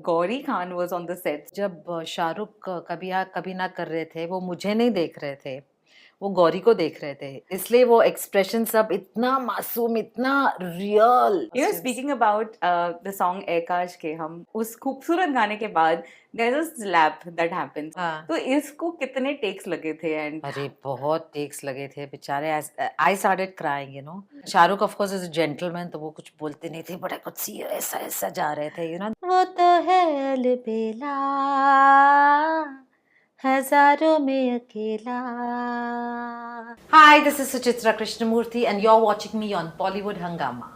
Gauri Khan was on the set. जब शाहरुख कभी हाँ कभी ना कर रहे थे, वो मुझे नहीं देख रहे थे, वो गौरी को देख रहे थे, इसलिए वो एक्सप्रेशन सब इतना मासूम, इतना real. You know, speaking about the song "Aakash Ke Hum", उस खूबसूरत गाने के बाद there's a slap that happens. हाँ. तो इसको कितने takes लगे थे and अरे बहुत टेक्स लगे थे बेचारे. I started crying, you know. Shahrukh of course is a gentleman, तो वो कुछ बोलते नहीं थे, बड़ा कुछ सी ऐसा ऐसा जा रहे थे, you know. वो तो है अलबेला, हजारों में अकेला. Hi, this is Suchitra Krishnamoorthi and you're watching me on Bollywood Hungama.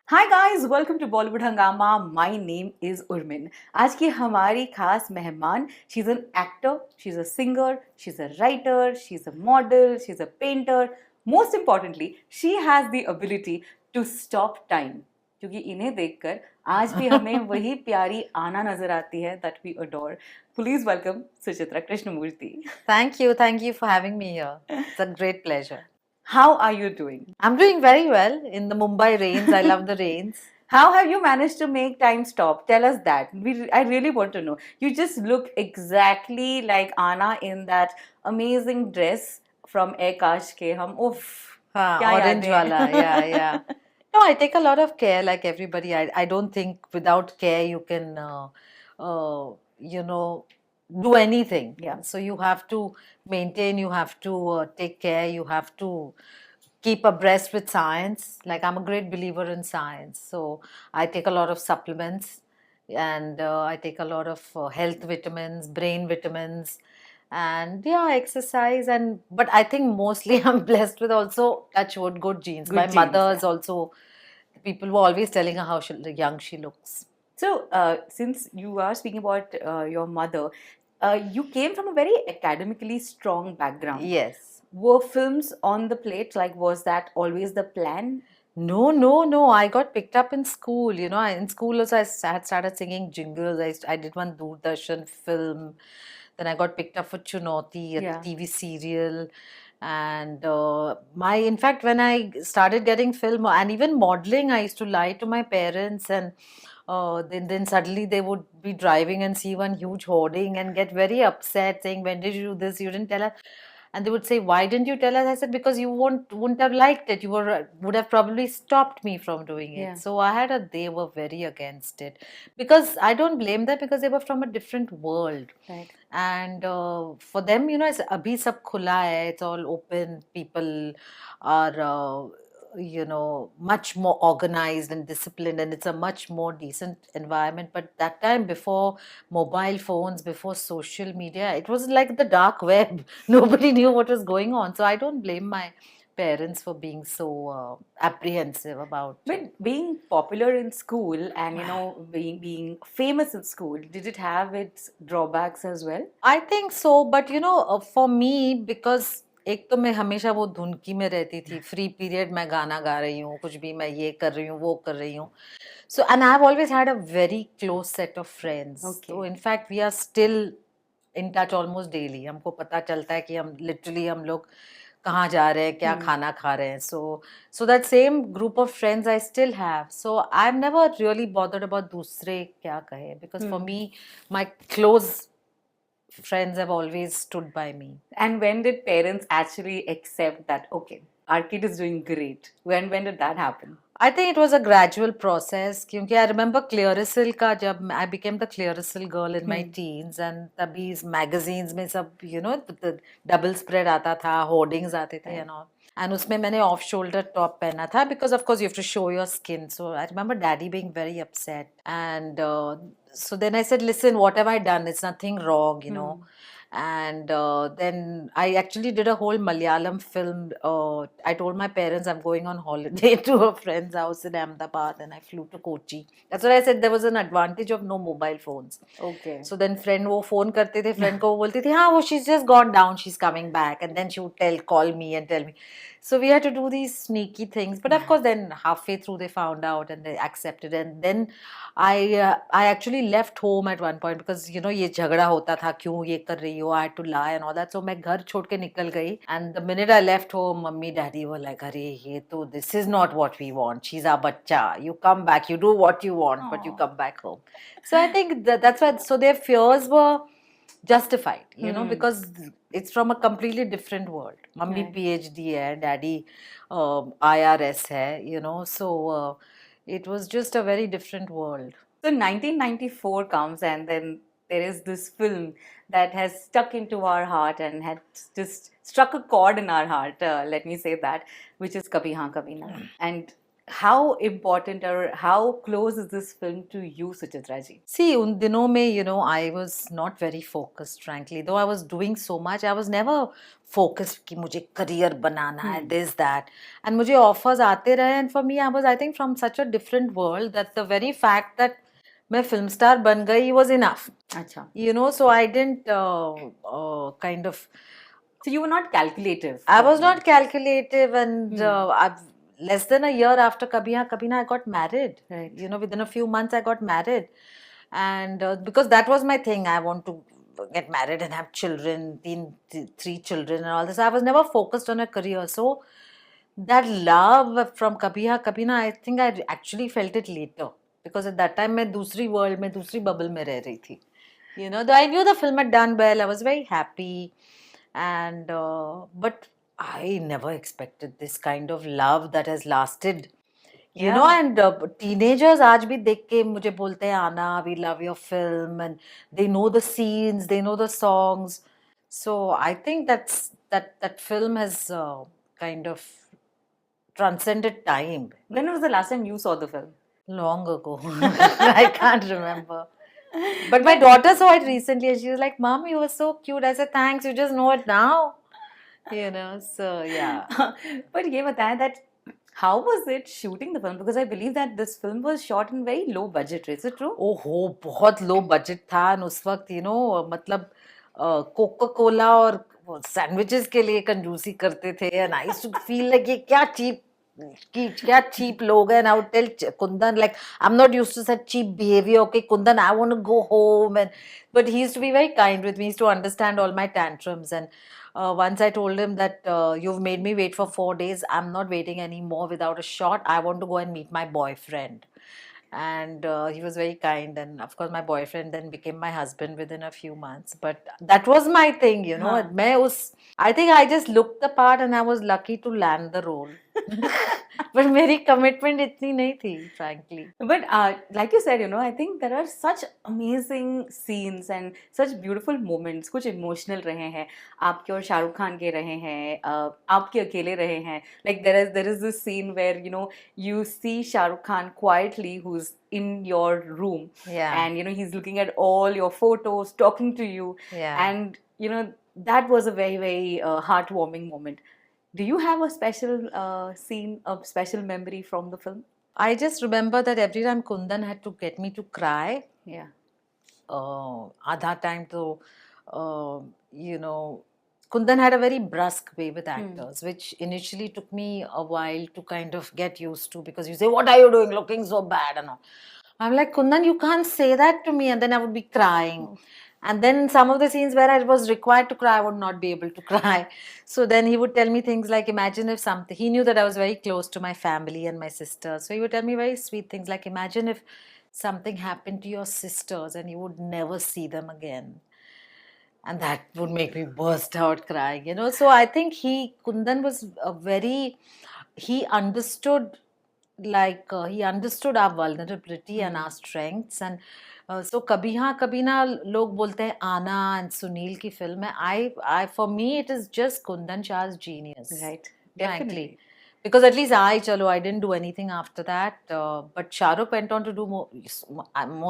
Hi guys, welcome to Bollywood Hungama. My name is Urmin. आज की हमारी खास मेहमान, she's an actor, she's a singer, she's a writer, she's a model, she's a painter. Most importantly, she has the ability to stop time. क्योंकि इन्हें देखकर आज भी हमें वही प्यारी आना नजर आती है that we adore. Please welcome Suchitra Krishnamoorthi. Thank you for having me here. It's a great pleasure. How are you doing? I'm doing very well in the Mumbai rains. I love the rains. How have you managed to make time stop? Tell us that. I really want to know. You just look exactly like Anna in that amazing dress from Aakash Ke Hum. Oof. Kya Orange yadein. wala. Yeah. No, I take a lot of care like everybody. I don't think without care you can, do anything. Yeah. So you have to maintain, you have to take care, you have to keep abreast with science. Like I'm a great believer in science. So I take a lot of supplements and I take a lot of health vitamins, brain vitamins, and yeah, exercise. But I think mostly I'm blessed with also touch wood, good genes. Good My genes, mother is yeah. also, people were always telling her how young she looks. So, since you are speaking about your mother, you came from a very academically strong background. Yes. Were films on the plate? Like, was that always the plan? No. I got picked up in school. You know, in school also I had started singing jingles. I did one Doordarshan film. Then I got picked up for Chunauti, a Yeah. TV serial. And in fact, when I started getting film and even modeling, I used to lie to my parents, and then suddenly they would be driving and see one huge hoarding and get very upset, saying, "When did you do this? You didn't tell us." And they would say, "Why didn't you tell us?" I said, "Because you wouldn't have liked it. You would have probably stopped me from doing it." Yeah. So they were very against it, because I don't blame them, because they were from a different world. Right. And for them, you know, it's abhi sab khula hai, it's all open. People are much more organized and disciplined, and it's a much more decent environment. But that time, before mobile phones, before social media, it was like the dark web. Nobody knew what was going on. So I don't blame my parents for being so apprehensive about it. But being popular in school and being famous in school, did it have its drawbacks as well? I think so, but for me, because एक तो मैं हमेशा वो धुन की में रहती थी, फ्री पीरियड मैं गाना गा रही हूँ, कुछ भी मैं ये कर रही हूँ, वो कर रही हूँ. So, and I've always had a very close set of friends. Okay. So in fact, we are still in touch almost daily. हमको पता चलता है कि हम लोग कहाँ जा रहे हैं, क्या खाना खा रहे हैं. So that same group of friends I still have. So I've never really bothered about दूसरे क्या कहे, because for me, my close friends have always stood by me. And when did parents actually accept that, okay, our kid is doing great? When did that happen? I think it was a gradual process, क्योंकि I remember Clearasil का, जब I became the Clearasil girl in my teens, and तभी इस magazines में सब, the double spread आता था, hoardings आते थे and all. And उसमें मैंने off shoulder top पहना था, because of course you have to show your skin. So I remember daddy being very upset, and so then I said, "Listen, what have I done? It's nothing wrong, you know." And then I actually did a whole Malayalam film. I told my parents I'm going on holiday to a friend's house in Ahmedabad, and I flew to Kochi. That's what I said. There was an advantage of no mobile phones. Okay. So then friend वो phone करते थे, friend को वो बोलती थी, हाँ वो she's just gone down, she's coming back, and then she would call me and tell me. So we had to do these sneaky things, but of course then halfway through they found out and they accepted, and then I actually left home at one point, because ये झगड़ा होता था, क्यों ये कर रही oh, I had to lie and all that. So मैं घर छोड़ के निकल गई. And the minute I left home, mummy, daddy were like, अरे ये तो this is not what we want. She's our बच्चा. You come back. You do what you want, but you Aw. come back home. So I think that's why. So their fears were justified, you know, because it's from a completely different world. Mummy Right. PhD hai, daddy IRS hai, you know, so it was just a very different world. So 1994 comes, and then there is this film that has stuck into our heart and had just struck a chord in our heart, let me say that, which is Kabhi Haan Kabhi Naa. And how important or how close is this film to you, Suchitra ji? See, उन दिनों में, you know, I was not very focused, frankly. Though I was doing so much, I was never focused कि मुझे career बनाना है, this, that. And मुझे offers आते रहे, and for me, I was, I think, from such a different world that the very fact that मैं film star बन गई was enough. Acha. You know, so I didn't kind of... So you were not calculative. I was not calculative, and I've less than a year after Kabhi Haan Kabhi Na, I got married. Right. You know, within a few months, I got married. And because that was my thing, I want to get married and have children, three children and all this. I was never focused on a career. So that love from Kabhi Haan Kabhi Na, I think I actually felt it later. Because at that time, मैं दूसरी world में, दूसरी bubble में रह रही थी. You know, though I knew the film had done well, I was very happy. And, but I never expected this kind of love that has lasted, you know, and teenagers आज भी देख के मुझे बोलते हैं आना, we love your film, and they know the scenes, they know the songs. So I think that film has kind of transcended time. When was the last time you saw the film? Long ago. I can't remember. But my daughter saw it recently and she was like, Mom, you were so cute. I said, thanks, you just know it now. You know, so yeah. But ये बताएं that how was it shooting the film? Because I believe that this film was shot in very low budget. Is it true? ओहो बहुत low budget था and उस वक्त you know मतलब Coca Cola और sandwiches के लिए कंजूसी करते थे and I used to feel like ये क्या cheap लोग हैं. And I would tell Kundan, like, I'm not used to such cheap behavior. Okay, Kundan, I want to go home. But he used to be very kind with me. He used to understand all my tantrums. And once I told him that you've made me wait for 4 days. I'm not waiting anymore without a shot. I want to go and meet my boyfriend. And he was very kind. And of course, my boyfriend then became my husband within a few months. But that was my thing, you know. I think I just looked the part and I was lucky to land the role. But मेरी commitment इतनी नहीं थी, frankly. But like you said, you know, I think there are such amazing scenes and such beautiful moments. कुछ emotional रहे हैं, आपके और शाहरुख खान के रहे हैं, आपके अकेले रहे हैं. Like there is this scene where you know you see Shah Rukh Khan quietly, who's in your room, and you know he's looking at all your photos, talking to you, and you know that was a very very heartwarming moment. Do you have a special scene, a special memory from the film? I just remember that every time Kundan had to get me to cry. Yeah. Adha time to, you know, Kundan had a very brusque way with actors, which initially took me a while to kind of get used to, because you say, what are you doing looking so bad and all. I'm like, Kundan, you can't say that to me. And then I would be crying. Oh. And then some of the scenes where I was required to cry, I would not be able to cry. So then he would tell me things like, imagine if something, he knew that I was very close to my family and my sisters. So he would tell me very sweet things like, imagine if something happened to your sisters and you would never see them again. And that would make me burst out crying, you know. So I think Kundan was he understood our vulnerability and our strengths. And so Kabhi Haan Kabhi Na, लोग बोलते हैं आना and Sunil की film है. For me it is just Kundan Shah's genius. Right. Definitely. Because at least I didn't do anything after that. But Shah Rukh went on to do more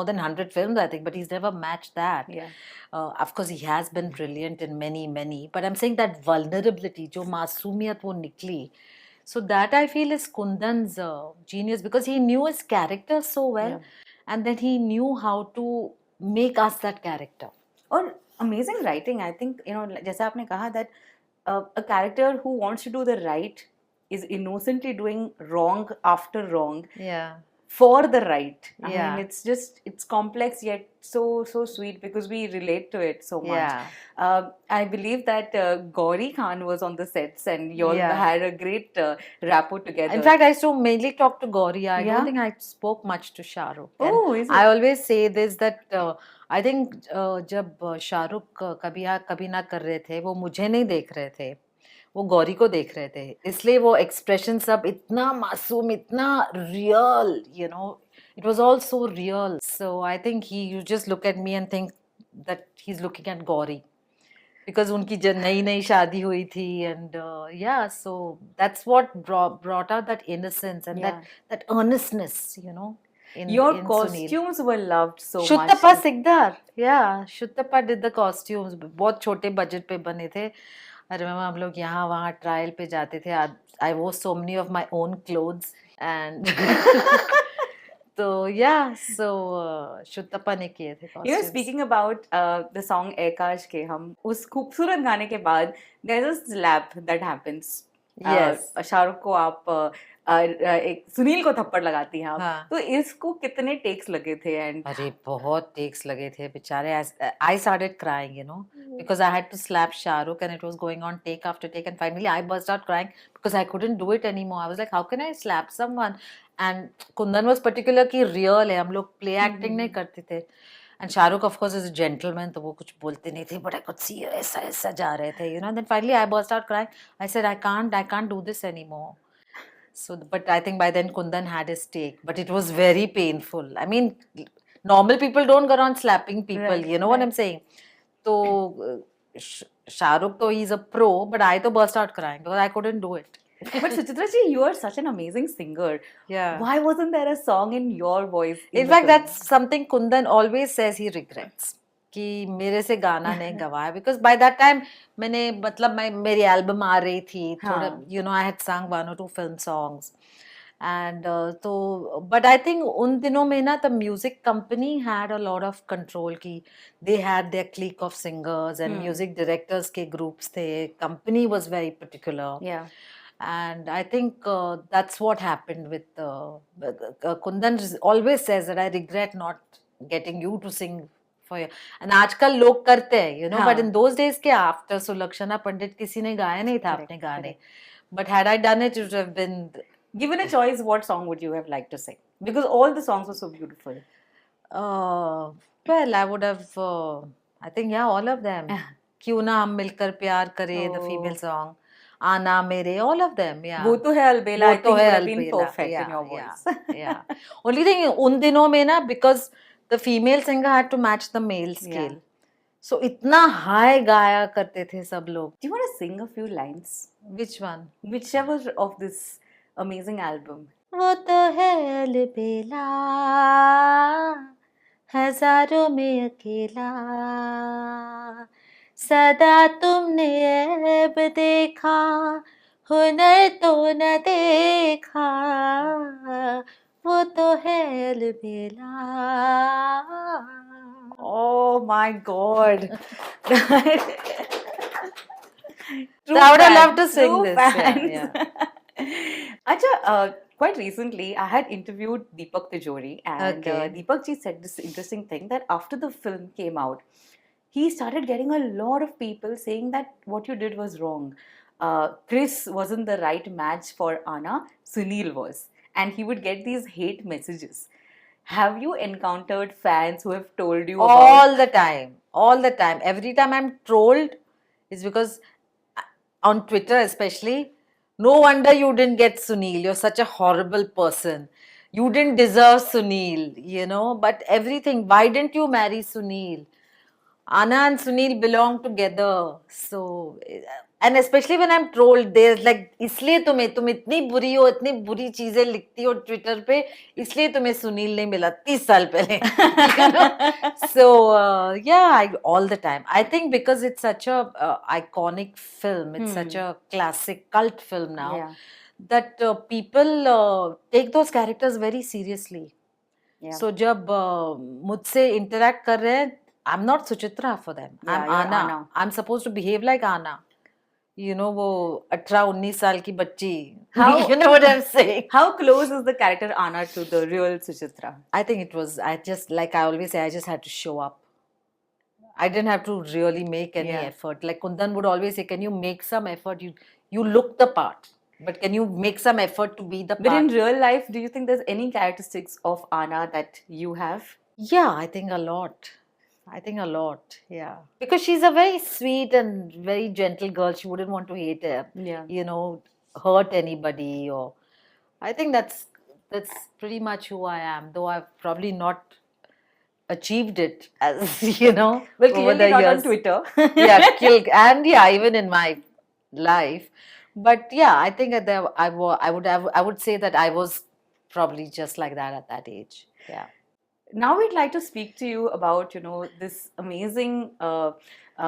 than 100 films, I think, but he's never matched that. Yeah. Of course, he has been brilliant in many, many. But I'm saying that vulnerability, जो मासूमियत वो निकली. So that I feel is Kundan's genius, because he knew his character so well. Yeah. And then he knew how to make us that character. Or amazing writing. I think, you know, जैसे आपने कहा that a character who wants to do the right is innocently doing wrong after wrong. Yeah. for the right. I Yeah. mean, it's complex yet so sweet because we relate to it so much. Yeah. I believe that Gauri Khan was on the sets and you all Yeah. had a great rapport together. In fact, I used to mainly talk to Gauri. I Yeah? don't think I spoke much to Shah Rukh. Oh, And is it? I always say this that I think जब Shah Rukh कभी हाँ कभी ना कर रहे थे, वो मुझे नहीं देख रहे थे, वो गौरी को देख रहे थे, इसलिए वो एक्सप्रेशन सब इतना मासूम, इतना real, you know, it was all so real. So I think you just look at me and think that he's looking at Gauri. Because उनकी नई नई शादी हुई थी and yeah, so that's what brought out that innocence and Yeah. that earnestness, you know. Your in costumes were loved so much. Shuttappa Sikdar, yeah, Shuttappa did the costumes. बहुत छोटे budget पे बने थे. I remember हम लोग यहाँ वहाँ trial पे जाते थे. I wore so many of my own clothes and so yeah, so Shuttappa ने किए थे costumes. You know, speaking about the song Aakash के, हम उस खूबसूरत गाने के बाद there's a slap that happens. Yes. Shahrukh को आप एक सुनील को थप्पड़ लगाती हैं आप. हाँ. तो इसको कितने टेक्स लगे थे? एंड अरे बहुत टेक्स लगे थे बेचारे. I started crying, you know, because I had to slap Shah Rukh and it was going on take after take, and finally I burst out crying because I couldn't do it anymore. I was like, how can I slap someone? And Kundan was particular कि real है, हम लोग play acting नहीं करते थे. And Shah Rukh of course is a gentleman, तो वो कुछ बोलते नहीं थे, but I could see ऐसा ऐसा जा रहे थे, you know. And then finally I burst out crying. I said I can't do this anymore. So, but I think by then Kundan had his take, but it was very painful. I mean, normal people don't go around slapping people, Right, you know what I'm saying? So, Shah Rukh, though he's a pro, but I to burst out crying because I couldn't do it. But Suchitra ji, you are such an amazing singer. Yeah. Why wasn't there a song in your voice? In fact, that's something Kundan always says he regrets. कि मेरे से गाना नहीं गवाया, because by that time मैंने मतलब मेरी album आ रही थी थोड़ा, you know, I had sung 1 or 2 film songs and तो but I think उन दिनों में ना the music company had a lot of control कि they had their clique of singers and music directors के groups थे, company was very particular. Yeah. And I think that's what happened with Kundan always says that I regret not getting you to sing for you. And आजकल लोग करते हैं, you know, but in those days के after Sulakshana Pandit किसी ने गाया नहीं था अपने गाने. But had I done it, it would have been. Given a choice, what song would you have liked to sing? Because all the songs were so beautiful. Well, I would have, I think, yeah, all of them. क्यों ना हम मिलकर प्यार करें, the female song. आना मेरे, all of them, yeah. वो तो है अलबेला. I think would have been perfect in your voice. Yeah. Only thing उन दिनों में ना, because the female singer had to match the male scale. Yeah. So इतना high गाया करते थे सब लोग. Do you want to sing a few lines? Which one? Whichever of this amazing album. वो तो है अलबेला, हजारों में अकेला, सदा तुमने ऐब देखा, हुनर तो न देखा, वो तो है अलबेला. Oh my God. I would have loved to sing this. Yeah. Acha, quite recently, I had interviewed Deepak Tijori, and Deepak ji said this interesting thing that after the film came out, he started getting a lot of people saying that what you did was wrong. Chris wasn't the right match for Anna, Sunil was. And he would get these hate messages. Have you encountered fans who have told you all the time? All the time. Every time I'm trolled, it's because on Twitter especially, no wonder you didn't get Sunil. You're such a horrible person. You didn't deserve Sunil, you know. But everything, why didn't you marry Sunil? Anna and Sunil belong together. So, and especially when I'm trolled, there's like, इसलिए तुम इतनी बुरी हो, इतनी बुरी चीजें लिखती हो ट्विटर पे, इसलिए तुम्हें सुनील नहीं मिला 30 साल पहले. You know? So, yeah, all the time. I think because it's such a iconic film, it's such a classic cult film now, that people take those characters very seriously. Yeah. So, जब मुझसे interact कर रहे हैं, I'm not Suchitra for them. I'm Anna. I'm supposed to behave like Anna. You know, वो 18-19 साल की बच्ची. How- You know what I'm saying? How close is the character Anna to the real Suchitra? I think it was, I just, like I always say, I just had to show up. I didn't have to really make any Yeah. effort. Like Kundan would always say, can you make some effort? You look the part, but can you make some effort to be the But in part? real life, do you think there's any characteristics of Anna that you have? Yeah, I think a lot. I think a lot. Yeah. Because she's a very sweet and very gentle girl. She wouldn't want to hate her, Yeah. hurt anybody, or I think that's pretty much who I am, though I've probably not achieved it as Well, over clearly the not on years. Twitter. And yeah, even in my life. But yeah, I think I would say that I was probably just like that at that age. Yeah. Now we'd like to speak to you about, this amazing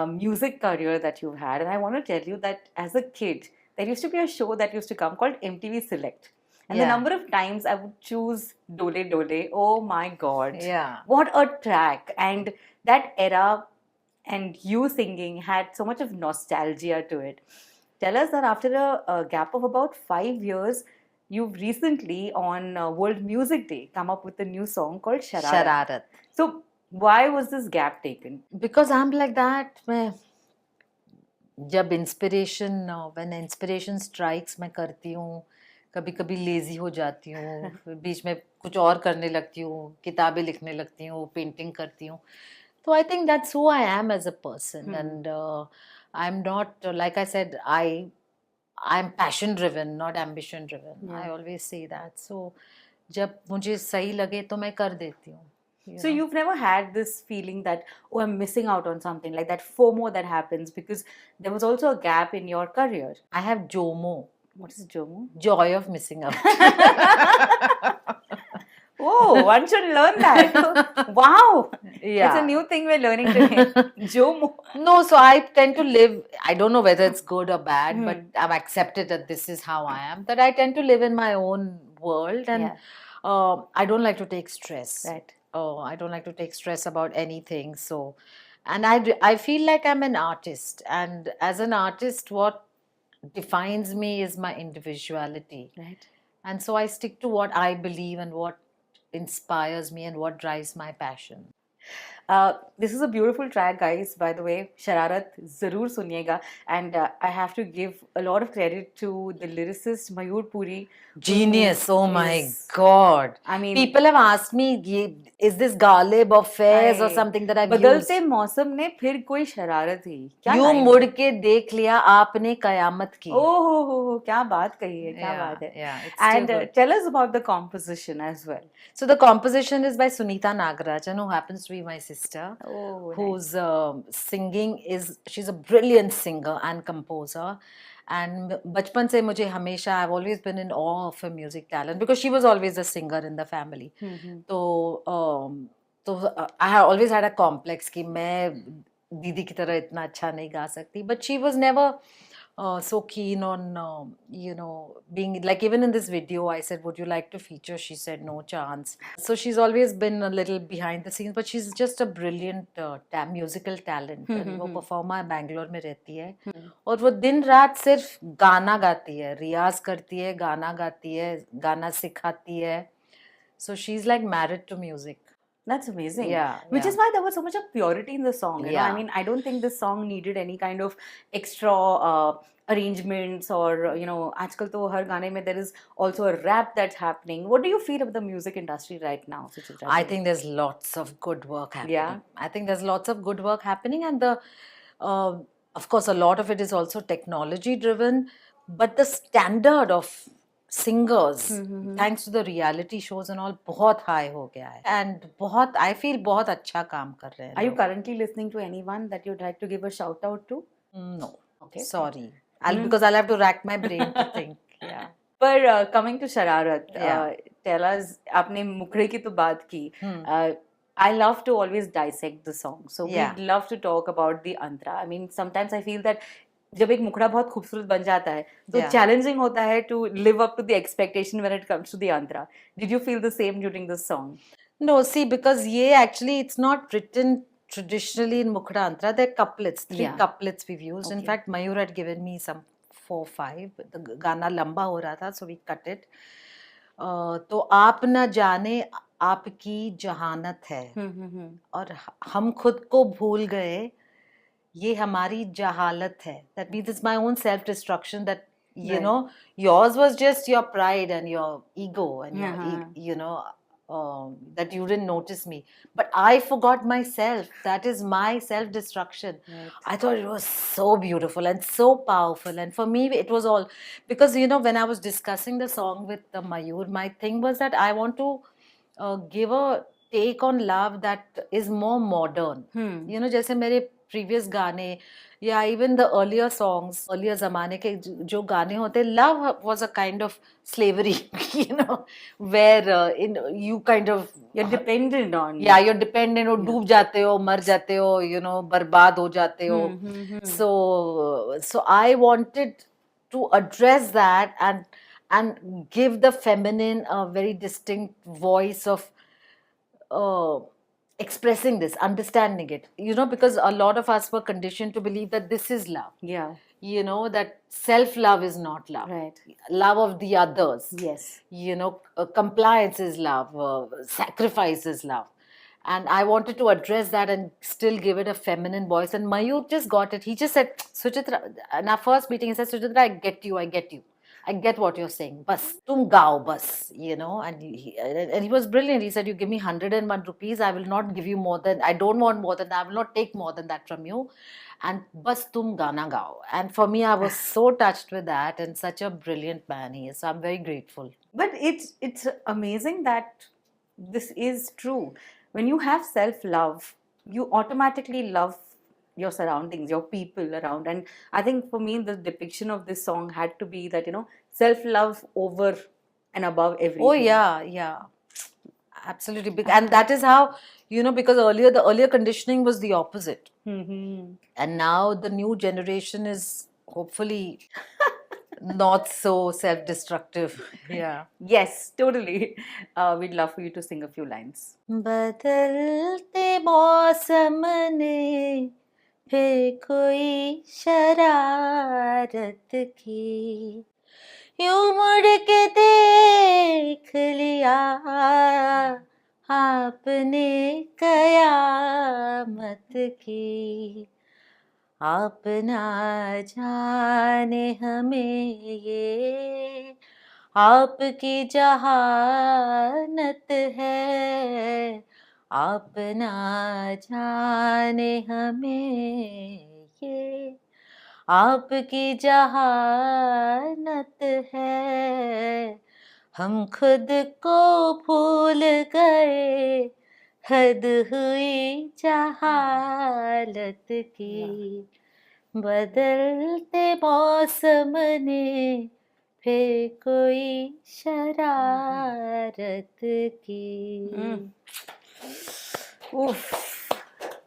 music career that you've had. And I want to tell you that as a kid, there used to be a show that used to come called MTV Select. And the Yeah. number of times I would choose Dole Dole, oh my God. Yeah. What a track. And that era and you singing had so much of nostalgia to it. Tell us that after a gap of about 5 years, you've recently on World Music Day come up with a new song called Shararat. Shararat. So why was this gap taken? Because I'm like that. जब inspiration when inspiration strikes मैं करती हूँ, कभी कभी lazy हो जाती हूँ, बीच में कुछ और करने लगती हूँ, किताबें लिखने लगती हूँ, पेंटिंग करती हूँ. तो I think that's who I am as a person, and I am not, like I said, I am passion driven, not ambition driven. I always say that. So जब मुझे सही लगे तो मैं कर देती हूँ. So you've never had this feeling that, oh, I'm missing out on something, like that FOMO that happens because there was also a gap in your career. I have JOMO. What is JOMO? Joy of missing out. Oh, one should learn that. Wow. Yeah. It's a new thing we're learning today. JOMO. No, so I tend to live, I don't know whether it's good or bad, but I've accepted that this is how I am, that I tend to live in my own world, and I don't like to take stress. Right. I don't like to take stress about anything. So, and I feel like I'm an artist, and as an artist, what defines me is my individuality. Right. And so I stick to what I believe and what inspires me and what drives my passion. This is a beautiful track, guys, by the way. Shararat, zarur suniega. And I have to give a lot of credit to the lyricist Mayur Puri. Genius. who Oh my is- God. I mean, People have asked me, is this garlib or fairs or something that I've used? बदलते मौसम ने फिर कोई शरारत ही क्या यूं line मुड़ है? के देख लिया आपने कयामत की. Oh, हो, क्या बात कही है, क्या बात है. Yeah, it's still And good. tell us about the composition as well. So the composition is by Sunita Nagarajan, who happens to be my sister, Oh, whose singing she's a brilliant singer and composer. And बचपन से मुझे हमेशा, I've always been in awe of her music talent because she was always a singer in the family. तो I have always had a complex कि मैं दीदी की तरह इतना अच्छा नहीं गा सकती. But she was never so keen on, being like, even in this video, I said, would you like to feature? She said, no chance. So she's always been a little behind the scenes, but she's just a brilliant musical talent. And वो performer Bangalore में रहती है. और वो दिन रात सिर्फ गाना गाती है, रियाज करती है, गाना गाती है, गाना सिखाती है. So she's like married to music. That's amazing. Yeah, Which yeah. is why there was so much of purity in the song. You know? I Yeah. mean, I don't think this song needed any kind of extra arrangements or, आजकल तो हर गाने में there is also a rap that's happening. What do you feel of the music industry right now, Suchitra? I think there's lots of good work happening. Yeah. I think there's lots of good work happening, and of course, a lot of it is also technology driven, but the standard of singers, thanks to the reality shows and all, बहुत high हो गया है, and I feel बहुत अच्छा काम कर रहे हैं. Are you currently listening to anyone that you'd like to give a shout out to? No. Okay. Sorry. Because I'll have to rack my brain to think. Yeah. But coming to Shararat, Yeah. tell us, आपने मुखड़े की तो बात की. I love to always dissect the song. So Yeah. we'd love to talk about the Antara. I mean, sometimes I feel that जब एक मुखड़ा बहुत खूबसूरत बन जाता है तो Yeah. challenging होता है to live up to the expectation when it comes to the Antara. Did you feel the same during this song? No, see, because actually it's not written traditionally in Mukhda Antara. They're couplets, 3 Yeah. couplets we've used. In Okay. fact, Mayur had given me some 4-5. The गाना लंबा हो रहा था, so we cut it. तो आप न जाने आपकी जहानत है और हम खुद को भूल गए ये हमारी जहालत है. That means it's my own self destruction, that you Right. know, yours was just your pride and your ego and your you know, that you didn't notice me, but I forgot myself. That is my self destruction. Right. I thought it was so beautiful and so powerful, and for me it was all because, you know, when I was discussing the song with Mayur, my thing was that I want to give a take on love that is more modern. You know, जैसे मेरे previous गाने या even the earlier songs, earlier ज़माने के जो गाने होते, love was a kind of slavery, you know, where you kind of You're dependent on. Yeah, you're dependent. हो, डूब जाते हो, मर जाते हो, you know, बर्बाद हो जाते हो. So I wanted to address that and give the feminine a very distinct voice of expressing this, understanding it, you know, because a lot of us were conditioned to believe that this is love. Yeah. You know, that self-love is not love. Right. Love of the others. Yes. You know, compliance is love, sacrifice is love. And I wanted to address that and still give it a feminine voice. And Mayur just got it. He just said, Suchitra, in our first meeting, he said, Suchitra, I get you. I get what you're saying. Bas, tum gao, bas, you know. And he was brilliant. He said, you give me 101 rupees, I will not give you more than, I don't want more than that. I will not take more than that from you. And bas tum gana gao. And for me, I was so touched with that, and such a brilliant man he is. So I'm very grateful. But it's amazing that this is true. When you have self-love, you automatically love your surroundings, your people around. And I think for me, the depiction of this song had to be that, you know, self-love over and above everything. Oh, yeah. Absolutely. And that is how, you know, because earlier, the earlier conditioning was the opposite. And now the new generation is hopefully not so self-destructive. Yeah. Yes, totally. We'd love for you to sing a few lines. बदलते मौसम ने फिर कोई शरारत की, यूं मुड़ के देख लिया आपने कयामत की. आप ना जाने हमें ये आपकी जहानत है. आप ना जाने हमें ये आपकी जहानत है. हम खुद को भूल गए हद हुई जहालत की. बदलते मौसम ने फिर कोई शरारत की.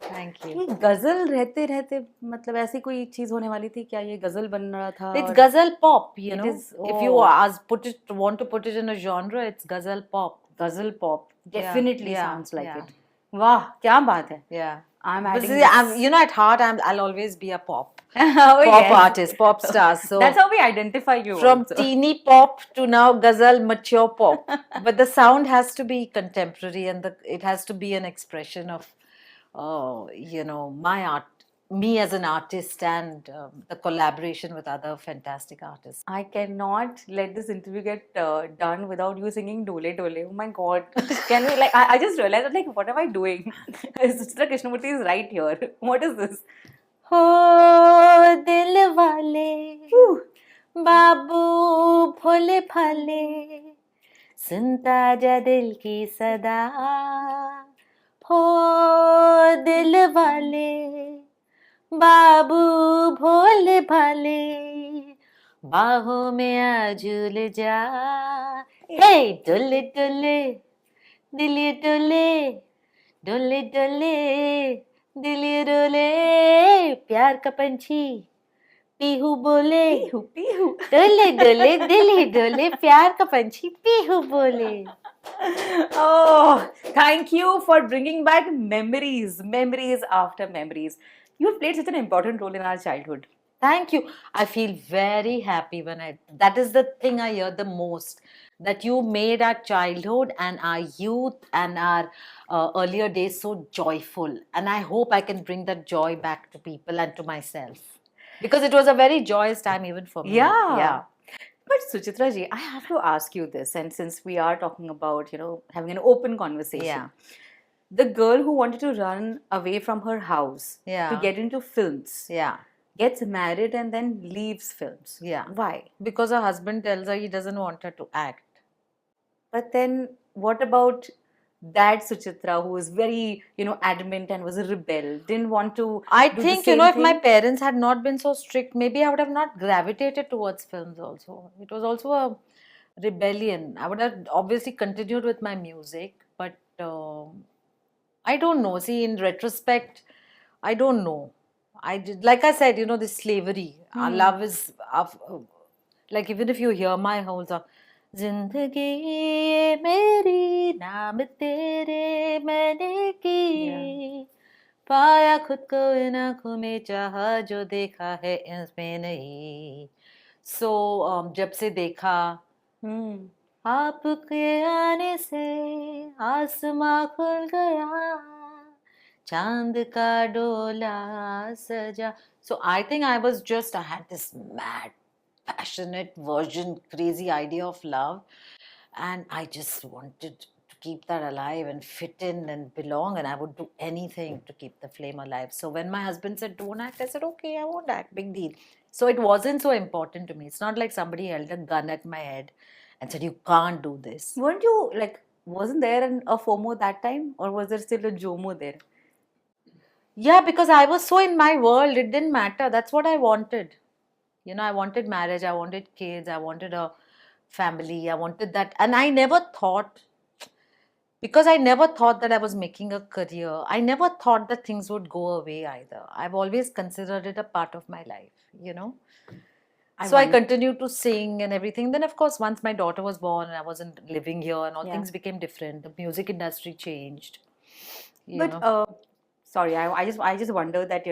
Thank you. ये गजल रहते रहते मतलब ऐसी कोई चीज होने वाली थी क्या? ये गजल बन रहा था? It's ghazal pop, you It know. is- If you want to put it in a genre, it's ghazal pop. Ghazal pop Yeah, definitely yeah, sounds like yeah. it. वाह, क्या बात है. Yeah. I'm But adding see, this. you know, at heart, I'll always be a pop Oh, pop yes. artist, pop star. So That's how we identify you. from also. teeny pop to now ghazal mature pop. But the sound has to be contemporary, and it has to be an expression of, you know, my art, me as an artist, and the collaboration with other fantastic artists. I cannot let this interview get done without you singing Dole Dole. Oh my God. Can we, like, I just realized, like, what am I doing? Suchitra Krishnamoorthi is right here. What is this? हो दिल वाले बाबू भोले भाले, सुनता जा दिल की सदा. हो दिल वाले बाबू भोले भाले, बाहों में आ झूल जा. हे डोले डोले दिल डोले, डोले डोले दिल डोले, प्यार का पंछी पीहू बोले. Pooh. डोले डोले दिल डोले, प्यार का पंछी पीहू बोले. Oh, thank you for bringing back memories after memories. You have played such an important role in our childhood. Thank you. I feel very happy when that is the thing I hear the most, that you made our childhood and our youth and our earlier days so joyful. And I hope I can bring that joy back to people and to myself. Because it was a very joyous time even for me. Yeah. Yeah. But Suchitra ji, I have to ask you this, and since we are talking about, having an open conversation, Yeah. the girl who wanted to run away from her house to Yeah. get into films Yeah. gets married and then leaves films. Yeah. Why? Because her husband tells her he doesn't want her to act. But then what about that Suchitra, who was very, adamant and was a rebel, didn't want to I do the think, same if my thing? parents had not been so strict, maybe I would have not gravitated towards films also. It was also a rebellion. I would have obviously continued with my music, but I don't know. See, in retrospect, I don't know. I did, like I said, this slavery. Our love is, like, even if you hear my whole song, जिंदगी ये मेरी नाम तेरे मैंने की पाया खुद को इन आंखों में चाहा जो देखा है इसमें नहीं सो जब से देखा Hmm. आपके आने से आसमां खुल गया चांद का डोला सजा so I think I had this mad passionate version crazy idea of love and I just wanted to keep that alive and fit in and belong and I would do anything to keep the flame alive. So when my husband said don't act, I said okay, I won't act, big deal. So it wasn't so important to me. It's not like somebody held a gun at my head and said you can't do this. Weren't you wasn't there a FOMO that time, or was there still a JOMO there? Yeah, because I was so in my world, it didn't matter. That's what I wanted. I wanted marriage, I wanted kids, I wanted a family, I wanted that. And I never thought, because I never thought that I was making a career, I never thought that things would go away either. I've always considered it a part of my life. So I continued to sing and everything. Then, of course, once my daughter was born and I wasn't living here and all Yeah. things became different, the music industry changed. But sorry, I just wonder that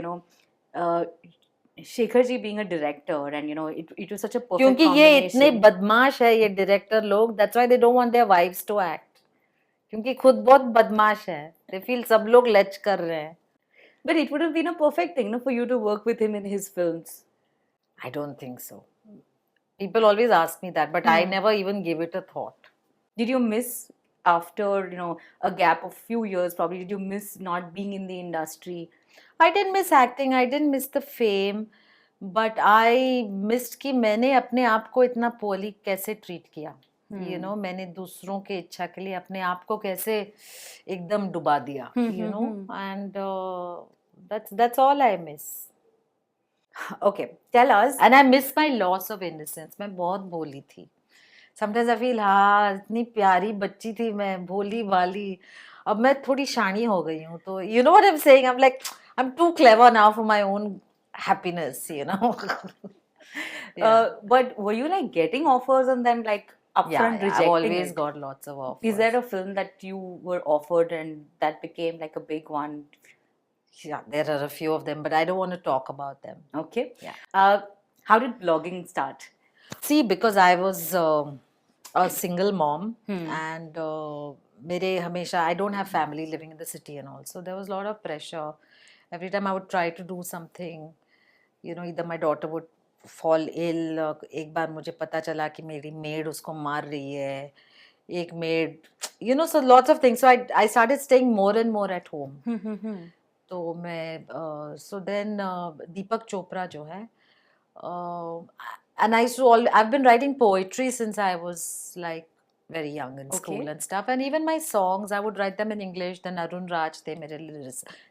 Shekhar ji being a director and it was such a perfect क्योंकि ये इतने combination. बदमाश है ये director लोग, that's why they don't want their wives to act. क्योंकि खुद बहुत बदमाश है, they feel सब लोग लच कर रहे हैं. But it would have been a perfect thing, for you to work with him in his films. I don't think so. People always ask me that, but I never even gave it a thought. Did you miss after a gap of few years? Probably did you miss not being in the industry? I didn't miss acting. I didn't miss the fame, but I missed कि मैंने अपने आप को इतना poorly कैसे treat किया. मैंने दूसरों के इच्छा के लिए अपने आप को कैसे एकदम डुबा दिया. And that's all I miss. Okay, tell us. And I miss my loss of innocence. मैं बहुत भोली थी. Sometimes I feel हाँ इतनी प्यारी बच्ची थी मैं, भोली वाली. अब मैं थोड़ी शानी हो गई हूँ तो you know what I'm saying? I'm like I'm too clever now for my own happiness. Yeah. But were you getting offers and then upfront rejecting I've always it? got lots of offers. Is there a film that you were offered and that became a big one? Yeah, there are a few of them, but I don't want to talk about them. Okay. Yeah. How did blogging start? See, because I was a single mom and I don't have family living in the city and all. So there was a lot of pressure. Every time I would try to do something, either my daughter would fall ill. एक बार मुझे पता चला कि मेरी maid उसको मार रही है. एक maid, so lots of things. So I started staying more and more at home. तो मैं so then Deepak Chopra जो है and I've been writing poetry since I was very young in school and stuff, and even my songs I would write them in English. Then Arun Raj थे मेरे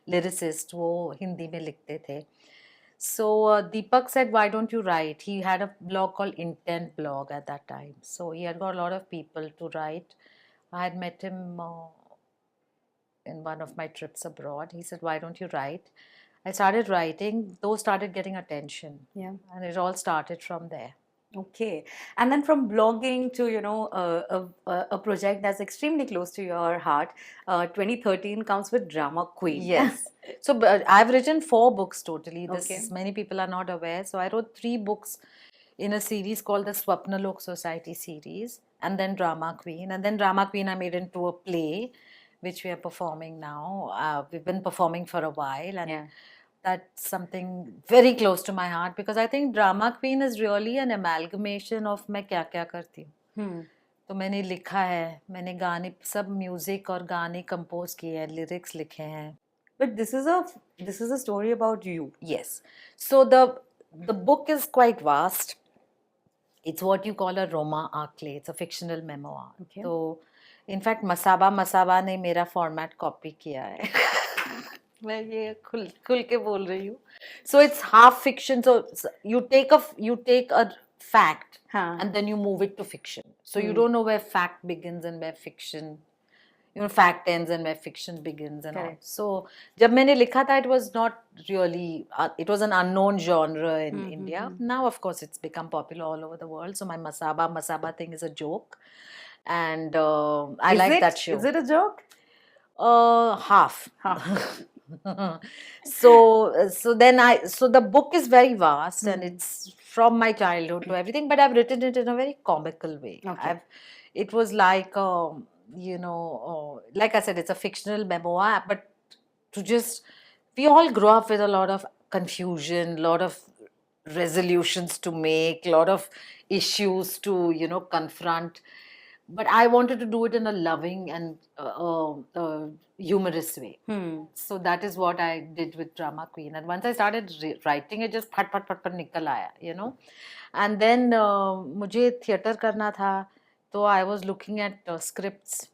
lyricist, वो हिंदी में लिखते थे. So Deepak said, why don't you write? He had a blog called Intent Blog at that time, so he had got a lot of people to write. I had met him in one of my trips abroad. He said, why don't you write? I started writing. Those started getting attention. Yeah. And it all started from there. Okay. And then from blogging to, a project that's extremely close to your heart, 2013 comes with Drama Queen. Yes. So I've written 4 books totally. Okay. This many people are not aware. So I wrote 3 books in a series called the Swapnalok Society series, and then Drama Queen, and then Drama Queen I made into a play, which we are performing now. We've been performing for a while, and Yeah. that's something very close to my heart because I think Drama Queen is really an amalgamation of मैं क्या क्या करती हूँ. Hmm. तो मैंने लिखा है, मैंने गाने सब म्यूजिक और गाने कंपोज किए हैं, लिरिक्स लिखे हैं. But this is a story about you. Yes. So the book is quite vast. It's what you call a Roma Arclay. It's a fictional memoir. Okay. So in fact Masaba ने मेरा format copy किया है. मैं ये खुल के बोल रही हूँ. So it's half fiction. So you take a fact हाँ. and then you move it to fiction. So you don't know where fact begins and where fiction, fact ends and where fiction begins and all. Correct. So जब मैंने लिखा था, it was not really, it was an unknown genre in India. Now of course it's become popular all over the world. So my masaba thing is a joke, and I like that show. Is it a joke? Half. Half. So the book is very vast and it's from my childhood to everything, but I've written it in a very comical way. Okay. It was like like I said, it's a fictional memoir, but we all grow up with a lot of confusion, a lot of resolutions to make, a lot of issues to confront. But I wanted to do it in a loving and humorous way. So that is what I did with Drama Queen. And once I started writing it, just phat nikal aaya, And then मुझे theatre करना था, तो I was looking at scripts.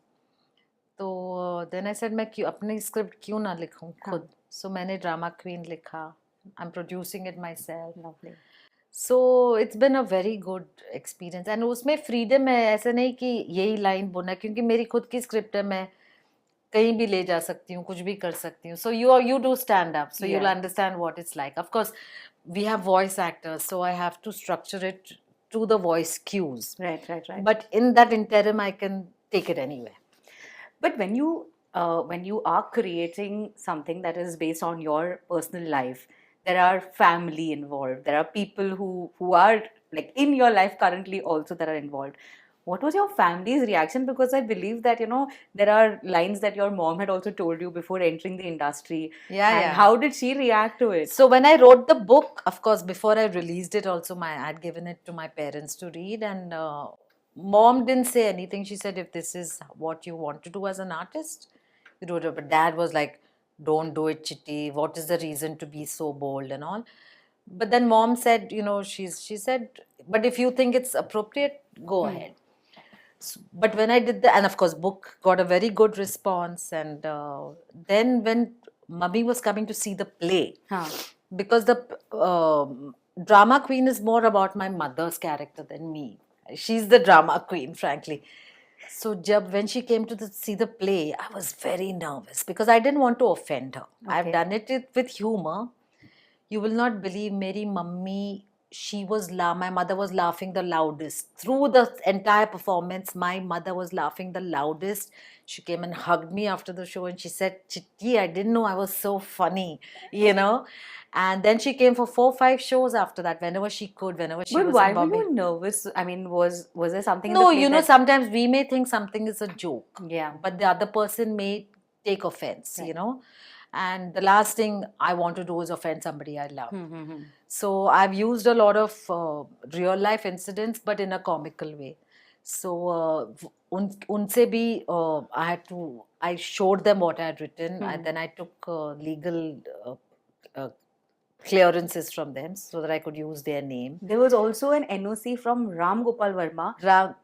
तो then I said मैं अपनी script क्यों ना लिखूं खुद. So मैंने Drama Queen लिखा. I'm producing it myself. Lovely. So it's been a very good experience. And उसमें freedom है, ऐसा नहीं कि यही line बोलना, क्योंकि मेरी खुद की script है, मैं कहीं भी ले जा सकती हूँ, कुछ भी कर सकती हूँ. So you do stand up, so you'll understand what it's like. Of course, we have voice actors, so I have to structure it to the voice cues. Right. But in that interim, I can take it anywhere. But when you are creating something that is based on your personal life, there are family involved. There are people who are like in your life currently also that are involved. What was your family's reaction? Because I believe that, there are lines that your mom had also told you before entering the industry. Yeah. How did she react to it? So when I wrote the book, of course, before I released it also, I had given it to my parents to read, and mom didn't say anything. She said, if this is what you want to do as an artist, you do it. But dad was like, don't do it, Chitti. What is the reason to be so bold and all? But then mom said, she said, but if you think it's appropriate, go ahead. So, but when I did and of course, book got a very good response. And then when Mummy was coming to see the play, because the Drama Queen is more about my mother's character than me. She's the drama queen, frankly. So when she came to see the play, I was very nervous because I didn't want to offend her. Okay. I've done it with humor. You will not believe, Meri mummy, my mother was laughing the loudest. Through the entire performance, my mother was laughing the loudest. She came and hugged me after the show and she said, Chitti, I didn't know I was so funny, And then she came for 4-5 shows after that, whenever she could, whenever she was in Bombay. But why were you nervous? I mean, was there something in No, the play sometimes we may think something is a joke. Yeah. But the other person may take offense, And the last thing I want to do is offend somebody I love. So I've used a lot of real life incidents, but in a comical way. So unse bhi, I showed them what I had written, and then I took legal clearances from them so that I could use their name. There was also an NOC from Ram Gopal Verma,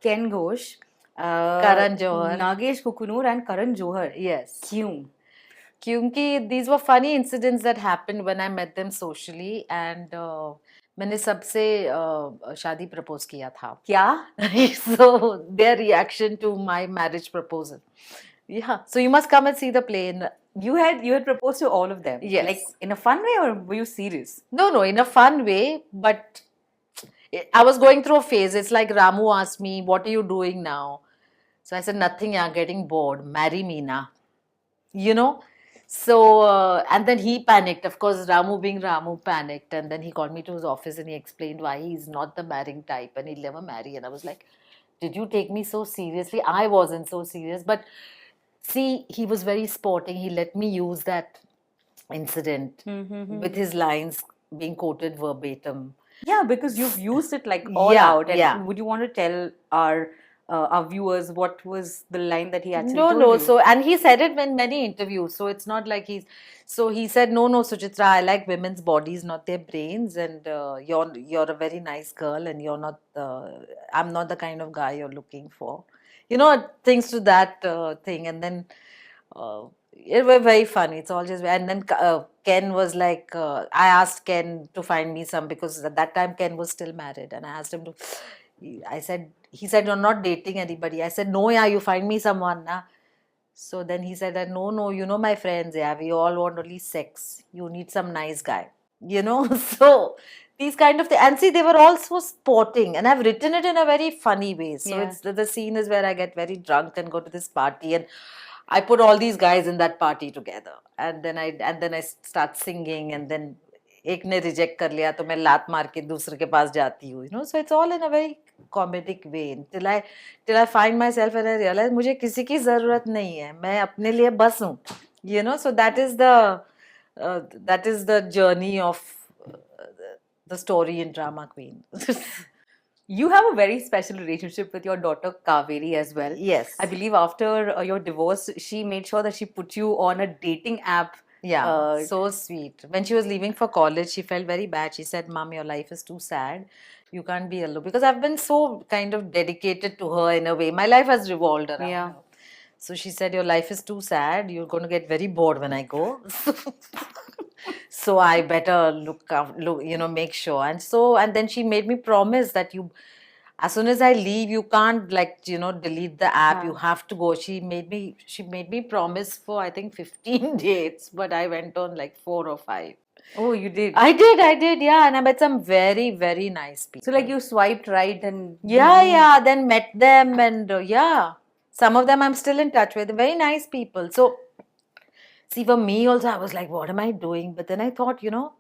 Ken Ghosh, Karan Johar, Nagesh Kukunur and Karan Johar. Yes. Kyun? Kyunki these were funny incidents that happened when I met them socially, and मैंने सबसे शादी propose किया था. क्या? So their reaction to my marriage proposal. Yeah. So you must come and see the play. You had proposed to all of them. Yes. Like in a fun way, or were you serious? No, in a fun way, but I was going through a phase. It's like Ramu asked me, "What are you doing now?" So I said, "Nothing. Yeah, getting bored. Marry me now." You know. So and then he panicked. Of course, Ramu being Ramu panicked, and then he called me to his office and he explained why he's not the marrying type and he'll never marry. And I was like, "Did you take me so seriously?" I wasn't so serious, but see, he was very sporting. He let me use that incident with his lines being quoted verbatim. Yeah, because you've used it like all Yeah, out. And yeah. would you want to tell our viewers what was the line that he actually No, told no. you? So, and he said it in many interviews. So it's not like he's. So he said, "No, no, Suchitra, I like women's bodies, not their brains. And you're a very nice girl, and you're not. I'm not the kind of guy you're looking for. You know, things to that thing." And then it was very funny. It's all just. And then Ken was like, I asked Ken to find me some because at that time Ken was still married, and I asked him to. I said, he said, "You're not dating anybody." I said, "No, yeah, you find me someone, na." So then he said that, "No, no, you know my friends, yeah, we all want only sex. You need some nice guy." You know, so these kind of things. And see, they were also sporting, and I've written it in a very funny way. So Yeah. it's the scene is where I get very drunk and go to this party, and I put all these guys in that party together, and then I start singing, and then एक ने reject कर लिया तो मैं लात मार के दूसरे के पास जाती हूँ, you know. So it's all in a very comedic way till I find myself and I realize मुझे किसी की जरूरत नहीं है, मैं अपने लिए बस हूँ, you know. So that is the journey of the story in Drama Queen. You have a very special relationship with your daughter Kaveri as well. Yes. I believe after your divorce, she made sure that she put you on a dating app. Yeah, so sweet. When she was leaving for college, she felt very bad. She said, "Mom, your life is too sad. You can't be alone." Because I've been so kind of dedicated to her in a way. My life has revolved around Yeah. her. So she said, "Your life is too sad. You're going to get very bored when I go." So I better look, you know, make sure. And then she made me promise that as soon as I leave, you can't, like, you know, delete the app. You have to go. She made me promise for, I think, 15 dates, but I went on like 4 or 5. Oh, you did? I did, yeah. And I met some very, very nice people. So like you swiped right and... Yeah, then met them and yeah. Some of them I'm still in touch with. Very nice people. So, see, for me also, I was like, what am I doing? But then I thought, you know,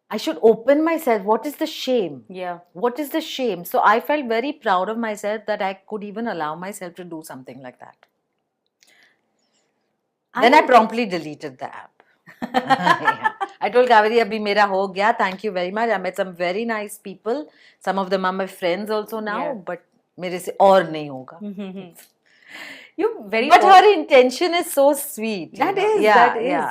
I should open myself. What is the shame? Yeah. What is the shame? So I felt very proud of myself that I could even allow myself to do something like that. Then I promptly deleted the app. Yeah. I told Kaveri, abhi mera ho gaya. Thank you very much. I met some very nice people. Some of them are my friends also now. Yeah. But mere se aur nahi hoga. You're very... But her intention is so sweet. That is,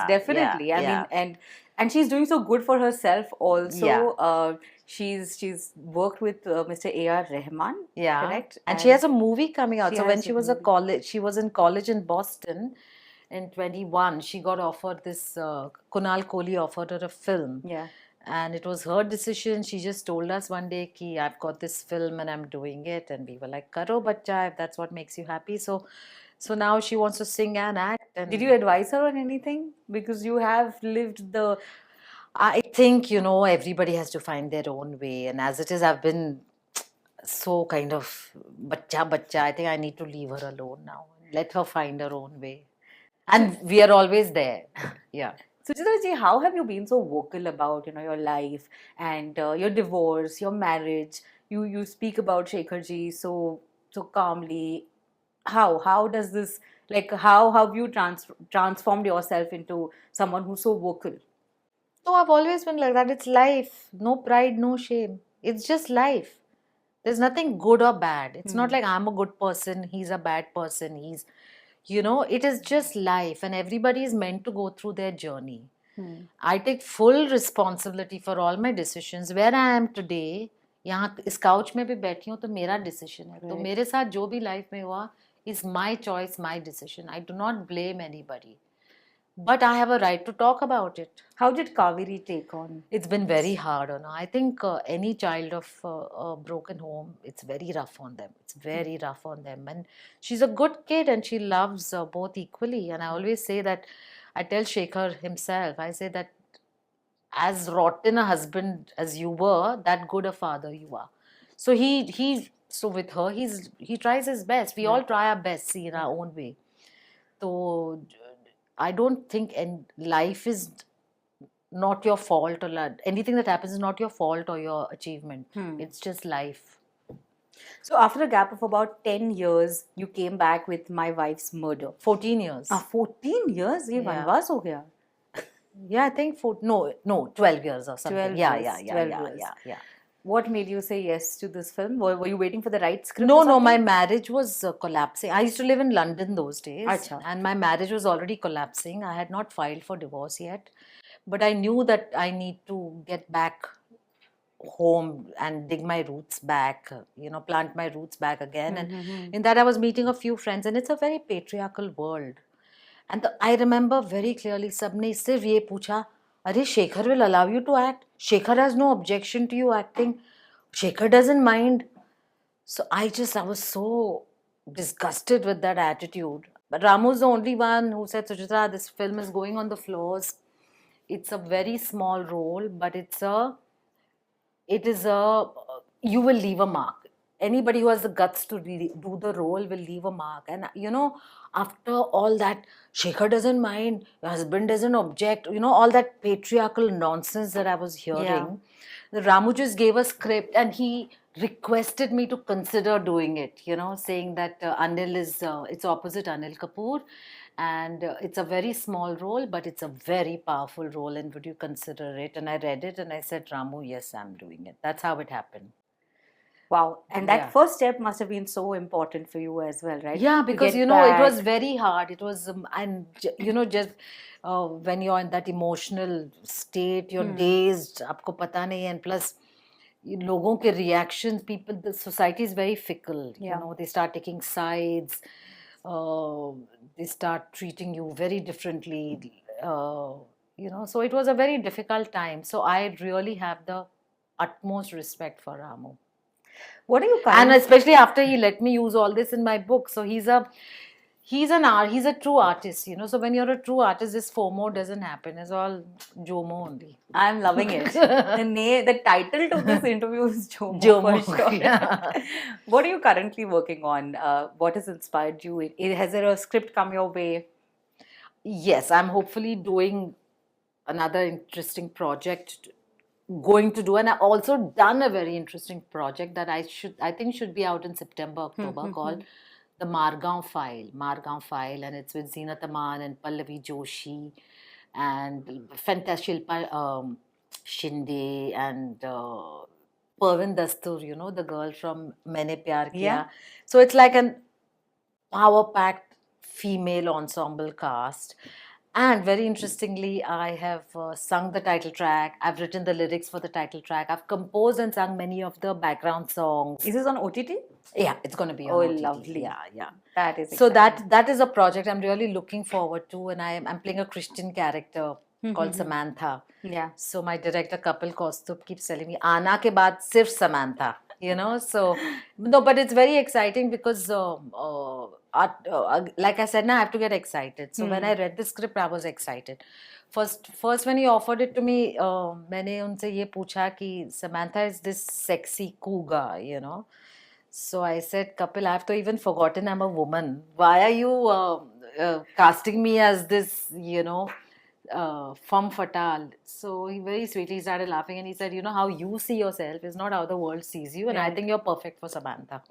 definitely. I mean, and she's doing so good for herself also. Yeah. She's worked with Mr. A.R. Rahman, Yeah. correct? And she has a movie coming out. She So has when a she was she was in college in Boston in 21. She got offered this, Kunal Kohli offered her a film. Yeah. And it was her decision. She just told us one day, ki, I've got this film and I'm doing it. And we were like, karo bachcha, if that's what makes you happy. So now she wants to sing and act. And Did you advise her on anything? Because you have lived the... I think, you know, everybody has to find their own way. And as it is, I've been so kind of bachcha. I think I need to leave her alone now. Let her find her own way. And we are always there. Yeah. Suchitra ji, how have you been so vocal about, you know, your life and your divorce, your marriage? You speak about Shekhar ji so calmly. How does this, like, how have you transformed yourself into someone who's so vocal? So I've always been like that. It's life. No pride, no shame. It's just life. There's nothing good or bad. It's not like I'm a good person, he's a bad person, you know, it is just life and everybody is meant to go through their journey. I take full responsibility for all my decisions. Where I am today, यहाँ इस couch में भी बैठी हूँ तो मेरा decision है. तो मेरे साथ जो भी life में हुआ is my choice, my decision. I do not blame anybody. But I have a right to talk about it. How did Kaveri take on? It's been very hard on her. I think any child of a broken home, it's very rough on them. It's very rough on them. And she's a good kid and she loves both equally. And I always say that, I tell Shekhar himself, I say that as rotten a husband as you were, that good a father you are. So so with her, he tries his best. We all try our best, see, in our own way. So I don't think life is not your fault, or anything that happens is not your fault or your achievement. It's just life. So after a gap of about 10 years, you came back with My Wife's Murder. 14 years. 14 years? ये वनवास हो गया. Yeah, I think 12 years or something. 12 Yeah, years, yeah, 12 yeah, years. yeah. What made you say yes to this film? Were you waiting for the right script? No, or no, my something? marriage was collapsing. I used to live in London those days. Acha. And my marriage was already collapsing. I had not filed for divorce yet. But I knew that I need to get back home and dig my roots back, plant my roots back again. And in that I was meeting a few friends, and it's a very patriarchal world. And I remember very clearly, सबने सिर्फ ये पूछा, अरे Shekhar will allow you to act. Shekhar has no objection to you acting. Shekhar doesn't mind. So I was so disgusted with that attitude. But Ramu's the only one who said, Suchitra, this film is going on the floors. It's a very small role, but you will leave a mark. Anybody who has the guts to do the role will leave a mark. And after all that, Shekhar doesn't mind, your husband doesn't object, all that patriarchal nonsense that I was hearing. Yeah. Ramu just gave a script and he requested me to consider doing it, saying that Anil is, it's opposite Anil Kapoor. And it's a very small role, but it's a very powerful role. And would you consider it? And I read it and I said, Ramu, yes, I'm doing it. That's how it happened. Wow. And that first step must have been so important for you as well, right? Yeah, because, it was very hard. It was, just when you're in that emotional state, you're dazed, aapko pata nahi hai, and plus, logon ke reactions, the society is very fickle. They start taking sides. They start treating you very differently, so it was a very difficult time. So I really have the utmost respect for Ramu. What are you and especially after he let me use all this in my book. So he's a true artist, so when you're a true artist, this FOMO doesn't happen. It's all Jomo only. I'm loving it. The title to this interview is Jomo. For sure. Yeah. What are you currently working on? What has inspired you? Has there a script come your way? Yes, I'm hopefully doing another interesting project, going to do, and I've also done a very interesting project that I think should be out in September, October, called The Margaon File, and it's with Zeenat Aman and Pallavi Joshi and fantastic Shinde and Parvin Dastur, the girl from Maine Pyar Kiya. Yeah. So it's like an power-packed female ensemble cast. And very interestingly, I have sung the title track. I've written the lyrics for the title track. I've composed and sung many of the background songs. Is this on OTT? Yeah, it's going to be on OTT. Lovely. Yeah. That is exciting. So that is a project I'm really looking forward to. And I'm playing a Christian character called Samantha. Yeah. So my director, Kapil Kaustubh, keeps telling me, Aana ke baad sirf Samantha. So no, but it's very exciting because like I said, now I have to get excited. So when I read the script, I was excited. First when he offered it to me, मैंने उनसे ये पूछा कि Samantha is this sexy cougar, So I said, Kapil, I've even forgotten I'm a woman. Why are you casting me as this, femme fatale? So he very sweetly started laughing and he said, how you see yourself is not how the world sees you, and I think you're perfect for Samantha.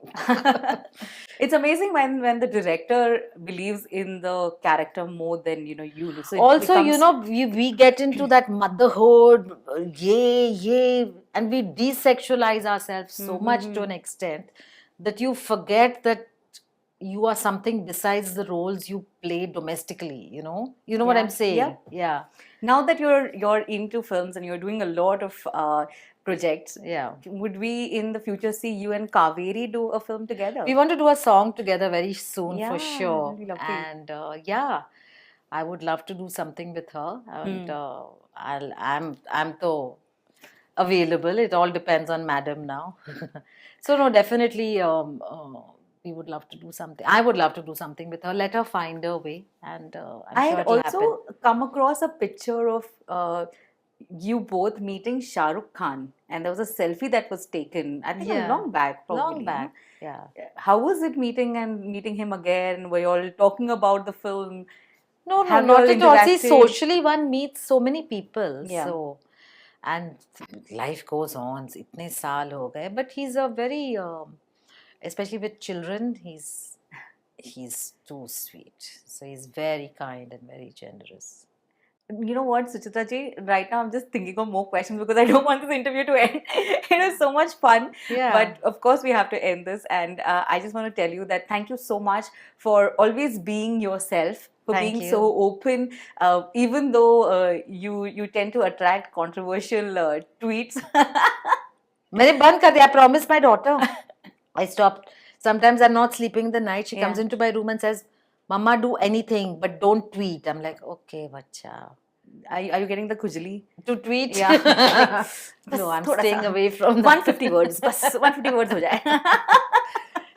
It's amazing when the director believes in the character more than you do. So also, we get into that motherhood, and we desexualize ourselves so much to an extent that you forget that you are something besides the roles you play domestically. You know what I'm saying? Yeah. Now that you're into films and you're doing a lot of projects, would we in the future see you and Kaveri do a film together? We want to do a song together very soon, for sure. And I would love to do something with her, and I'm so available. It all depends on Madam now. So no, definitely. We would love to do something. I would love to do something with her. Let her find her way, and I'm sure it'll happen. I had also come across a picture of you both meeting Shah Rukh Khan, and there was a selfie that was taken, I think Yeah. long back, probably. Long back, yeah. How was it meeting him again? Were you all talking about the film? No, Have you not all at all. See, interacted? socially one meets so many people. Yeah. So, and life goes on. Itne saal ho gaye. But he's a very, especially with children, he's too sweet. So he's very kind and very generous. You know what, Suchitra ji, right now I'm just thinking of more questions because I don't want this interview to end. It was so much fun. Yeah. But of course, we have to end this. And I just want to tell you that thank you so much for always being yourself, for Thank being you. so open, even though you tend to attract controversial tweets. मैंने बंद कर दिया. I promised my daughter. I stopped. Sometimes I'm not sleeping in the night. She comes Yeah. into my room and says, Mama, do anything, but don't tweet. I'm like, okay, bacha. Are you getting the khujli? To tweet? Yeah. No, I'm thoda staying sa. away from that. 150 words. बस 150 words हो जाए.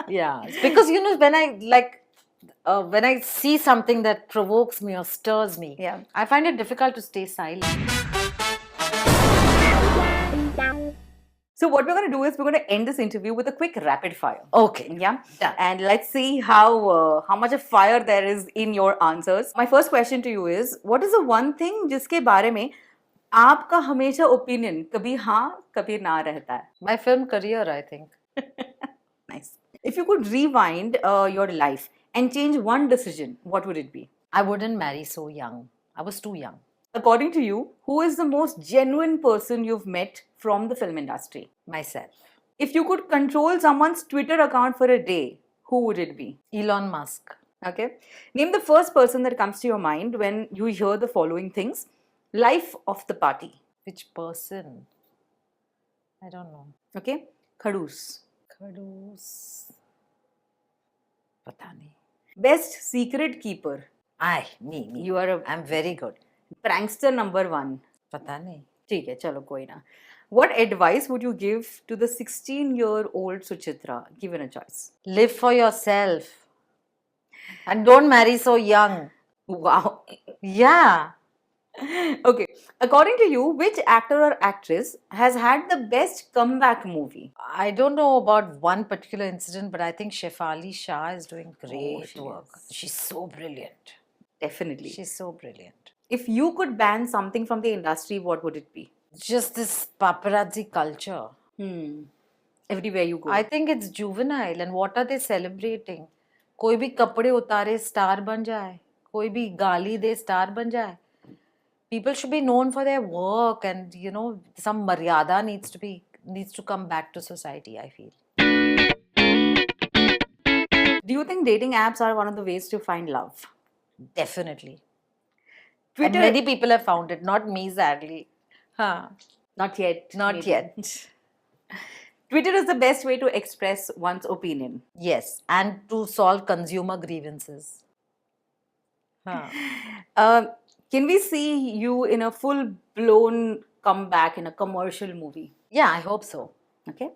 Yeah, because you know, when I see something that provokes me or stirs me, Yeah. I find it difficult to stay silent. So what we're going to do is we're going to end this interview with a quick rapid fire. Okay. Yeah. Done. And let's see how much of fire there is in your answers. My first question to you is, what is the one thing जिसके बारे में आपका हमेशा opinion कभी हाँ कभी ना रहता है? My film career, I think. Nice. If you could rewind your life and change one decision, what would it be? I wouldn't marry so young. I was too young. According to you, who is the most genuine person you've met from the film industry? Myself. If you could control someone's Twitter account for a day, who would it be? Elon Musk. Okay. Name the first person that comes to your mind when you hear the following things. Life of the party. Which person? I don't know. Okay. Khadus. Khadus. Pata nahi. Best secret keeper. Me. You are I'm very good. prankster number 1. Pata nahi. ठीक है, चलो कोई ना. What advice would you give to the 16-year-old Suchitra given a choice? Live for yourself. And don't marry so young. Wow. Yeah. Okay. According to you, which actor or actress has had the best comeback movie? I don't know about one particular incident, but I think Shefali Shah is doing great she work. is. She's so brilliant. Definitely. She's so brilliant. If you could ban something from the industry, what would it be? Just this paparazzi culture. Everywhere you go. I think it's juvenile. And what are they celebrating? कोई भी कपड़े उतारे star बन जाए, कोई भी गाली दे star बन जाए. People should be known for their work, and you know, some maryada needs to come back to society, I feel. Do you think dating apps are one of the ways to find love? Definitely. Twitter. And many people have found it, not me, sadly. Huh. Not yet. Not maybe. yet. Twitter is the best way to express one's opinion. Yes, and to solve consumer grievances. Huh. Can we see you in a full-blown comeback in a commercial movie? Yeah, I hope so. Okay.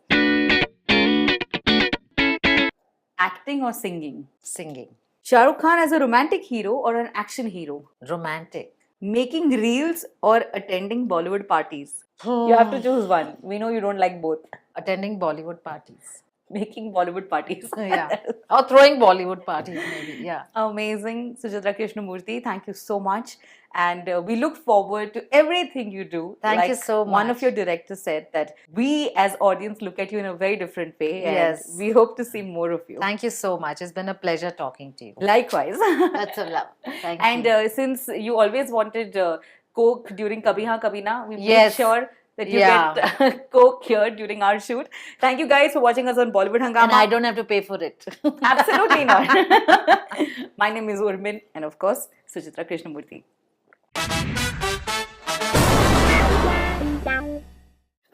Acting or singing? Singing. Shah Rukh Khan as a romantic hero or an action hero? Romantic. Making reels or attending Bollywood parties? You have to choose one. We know you don't like both. Attending Bollywood parties. Making Bollywood parties. Yeah. Or throwing Bollywood parties, maybe. Yeah. Amazing. Suchitra Krishnamoorthi, thank you so much. And we look forward to everything you do. Thank you so One of much. your directors said that we as audience look at you in a very different way. And Yes. we hope to see more of you. Thank you so much. It's been a pleasure talking to you. Likewise. That's a love. Thank And you. since you always wanted Coke during Kabhi Haan Kabhi Naa, we made Yes. sure that you Yeah. get Coke here during our shoot. Thank you guys for watching us on Bollywood Hungama. And I don't have to pay for it. Absolutely not. My name is Urmin, and of course, Suchitra Krishnamoorthi.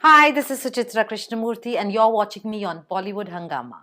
Hi, this is Suchitra Krishnamoorthi, and you're watching me on Bollywood Hungama.